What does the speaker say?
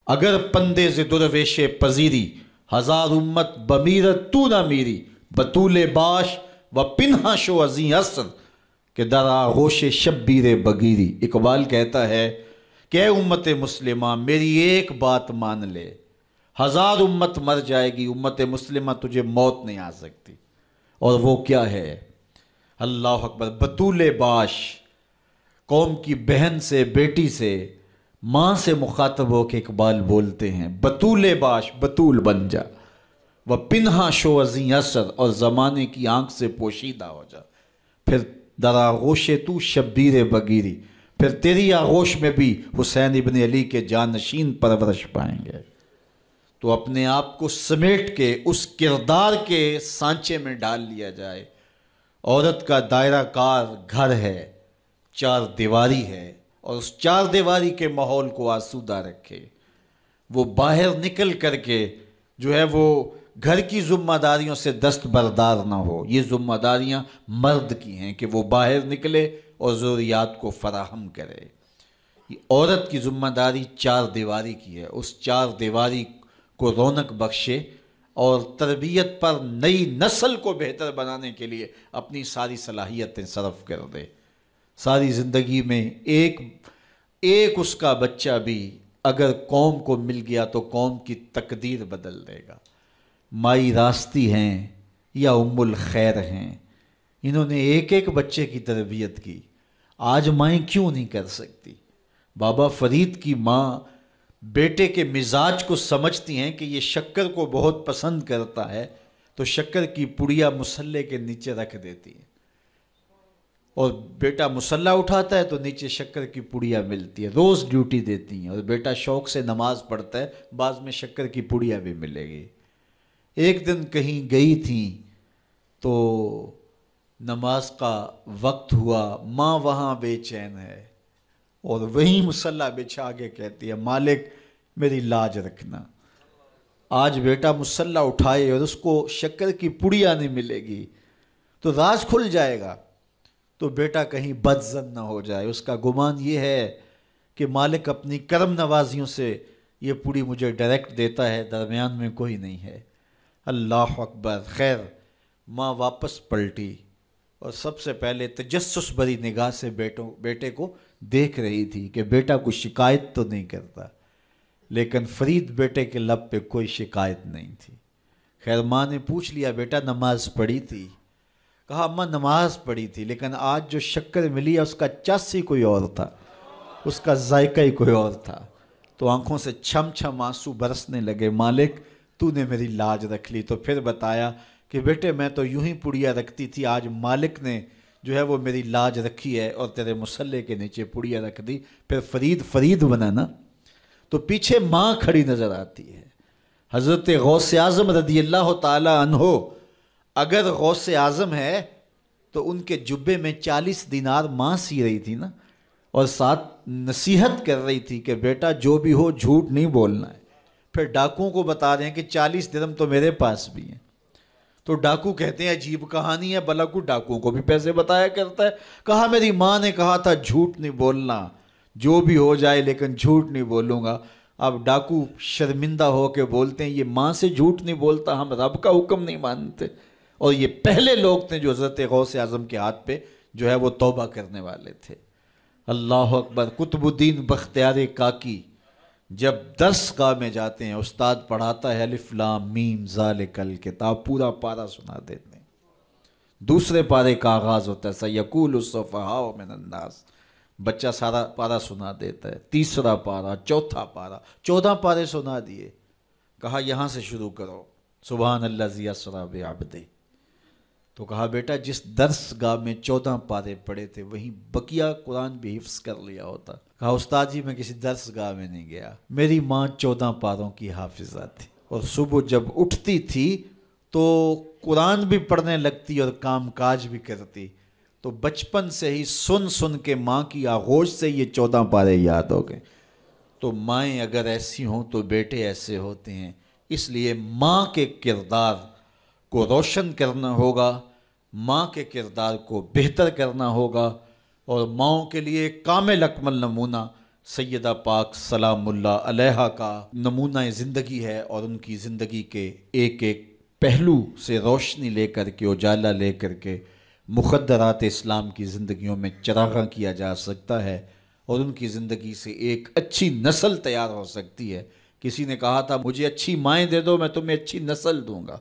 اگر پندے ز درویش پذیری، ہزار امت بمیرت تو نہ میری، بطول باش و پنہا شو ازیں اثر کہ در آغوش شبیر بگیری۔ اقبال کہتا ہے کہ اے امت مسلمہ میری ایک بات مان لے، ہزار امت مر جائے گی، امت مسلمہ تجھے موت نہیں آ سکتی۔ اور وہ کیا ہے؟ اللہ اکبر، بطول باش، قوم کی بہن سے، بیٹی سے، ماں سے مخاطب ہو کے اقبال بولتے ہیں بطول باش، بطول بن جا، وہ پنہا شو ازیں اثر، اور زمانے کی آنکھ سے پوشیدہ ہو جا۔ پھر در آغوش تو شبیر بگیری، پھر تیری آغوش میں بھی حسین ابن علی کے جانشین پرورش پائیں گے۔ تو اپنے آپ کو سمیٹ کے اس کردار کے سانچے میں ڈال لیا جائے۔ عورت کا دائرہ کار گھر ہے، چار دیواری ہے، اور اس چار دیواری کے ماحول کو آسودہ رکھے۔ وہ باہر نکل کر کے جو ہے وہ گھر کی ذمہ داریوں سے دستبردار نہ ہو۔ یہ ذمہ داریاں مرد کی ہیں کہ وہ باہر نکلے اور ضروریات کو فراہم کرے۔ عورت کی ذمہ داری چار دیواری کی ہے، اس چار دیواری کو رونق بخشے اور تربیت پر نئی نسل کو بہتر بنانے کے لیے اپنی ساری صلاحیتیں صرف کر دے۔ ساری زندگی میں ایک اس کا بچہ بھی اگر قوم کو مل گیا تو قوم کی تقدیر بدل دے گا۔ مائی راستی ہیں یا ام الخیر ہیں، انہوں نے ایک بچے کی تربیت کی، آج مائیں کیوں نہیں کر سکتی؟ بابا فرید کی ماں بیٹے کے مزاج کو سمجھتی ہیں کہ یہ شکر کو بہت پسند کرتا ہے، تو شکر کی پڑیا مصلے کے نیچے رکھ دیتی ہیں، اور بیٹا مصلہ اٹھاتا ہے تو نیچے شکر کی پڑیا ملتی ہے، روز ڈیوٹی دیتی ہیں، اور بیٹا شوق سے نماز پڑھتا ہے، بعض میں شکر کی پڑیا بھی ملے گی۔ ایک دن کہیں گئی تھیں تو نماز کا وقت ہوا، ماں وہاں بے چین ہے، اور وہیں مصلہ بچھا کے کہتی ہے مالک میری لاج رکھنا، آج بیٹا مصلہ اٹھائے اور اس کو شکر کی پڑیا نہیں ملے گی تو راز کھل جائے گا، تو بیٹا کہیں بدظن نہ ہو جائے۔ اس کا گمان یہ ہے کہ مالک اپنی کرم نوازیوں سے یہ پوری مجھے ڈائریکٹ دیتا ہے، درمیان میں کوئی نہیں ہے۔ اللہ اکبر۔ خیر، ماں واپس پلٹی اور سب سے پہلے تجسس بھری نگاہ سے بیٹے کو دیکھ رہی تھی کہ بیٹا کوئی شکایت تو نہیں کرتا، لیکن فرید بیٹے کے لب پہ کوئی شکایت نہیں تھی۔ خیر، ماں نے پوچھ لیا بیٹا نماز پڑھی تھی؟ کہا اماں نماز پڑھی تھی، لیکن آج جو شکر ملی ہے اس کا چاس ہی کوئی اور تھا، اس کا ذائقہ ہی کوئی اور تھا۔ تو آنکھوں سے چھم چھم آنسو برسنے لگے، مالک تو نے میری لاج رکھ لی۔ تو پھر بتایا کہ بیٹے میں تو یوں ہی پڑیا رکھتی تھی، آج مالک نے جو ہے وہ میری لاج رکھی ہے اور تیرے مصلے کے نیچے پڑیا رکھ دی، پھر فرید بنا نا۔ تو پیچھے ماں کھڑی نظر آتی ہے، حضرت غوث اعظم رضی اللہ تعالی عنہ۔ اگر غوث اعظم ہے تو ان کے جبے میں 40 دینار ماں سی رہی تھی نا، اور ساتھ نصیحت کر رہی تھی کہ بیٹا جو بھی ہو جھوٹ نہیں بولنا ہے۔ پھر ڈاکوؤں کو بتا رہے ہیں کہ 40 درہم تو میرے پاس بھی ہیں۔ تو ڈاکو کہتے ہیں عجیب کہانی ہے، بھلا کو ڈاکوؤں کو بھی پیسے بتایا کرتا ہے۔ کہا میری ماں نے کہا تھا جھوٹ نہیں بولنا، جو بھی ہو جائے لیکن جھوٹ نہیں بولوں گا۔ اب ڈاکو شرمندہ ہو کے بولتے ہیں یہ ماں سے جھوٹ نہیں بولتا، ہم رب کا حکم نہیں مانتے۔ اور یہ پہلے لوگ تھے جو حضرت غوث اعظم کے ہاتھ پہ جو ہے وہ توبہ کرنے والے تھے۔ اللہ اکبر۔ قطب الدین بختیار کاکی جب درس گاہ میں جاتے ہیں، استاد پڑھاتا ہے الف لام میم ذالک الکتاب، پورا پارہ سنا دیتے ہیں۔ دوسرے پارے کا آغاز ہوتا ہے سیقول السفہاء من الناس، بچہ سارا پارہ سنا دیتا ہے۔ تیسرا پارہ، چوتھا پارہ، 14 پارے سنا دیے۔ کہا یہاں سے شروع کرو، سبحان الذی اسریٰ بعبدہ۔ تو کہا بیٹا جس درس گاہ میں 14 پارے پڑھے تھے وہیں بقیہ قرآن بھی حفظ کر لیا ہوتا۔ کہا استاد جی میں کسی درس گاہ میں نہیں گیا، میری ماں 14 پاروں کی حافظہ تھی، اور صبح جب اٹھتی تھی تو قرآن بھی پڑھنے لگتی اور کام کاج بھی کرتی، تو بچپن سے ہی سن کے ماں کی آغوش سے یہ 14 پارے یاد ہو گئے۔ تو مائیں اگر ایسی ہوں تو بیٹے ایسے ہوتے ہیں، اس لیے ماں کے کردار کو روشن کرنا ہوگا، ماں کے کردار کو بہتر کرنا ہوگا، اور ماؤں کے لیے کامل اکمل نمونہ سیدہ پاک سلام اللہ علیہا کا نمونہ زندگی ہے، اور ان کی زندگی کے ایک ایک پہلو سے روشنی لے کر کے، اجالا لے کر کے مخدرات اسلام کی زندگیوں میں چراغاں کیا جا سکتا ہے، اور ان کی زندگی سے ایک اچھی نسل تیار ہو سکتی ہے۔ کسی نے کہا تھا مجھے اچھی مائیں دے دو میں تمہیں اچھی نسل دوں گا۔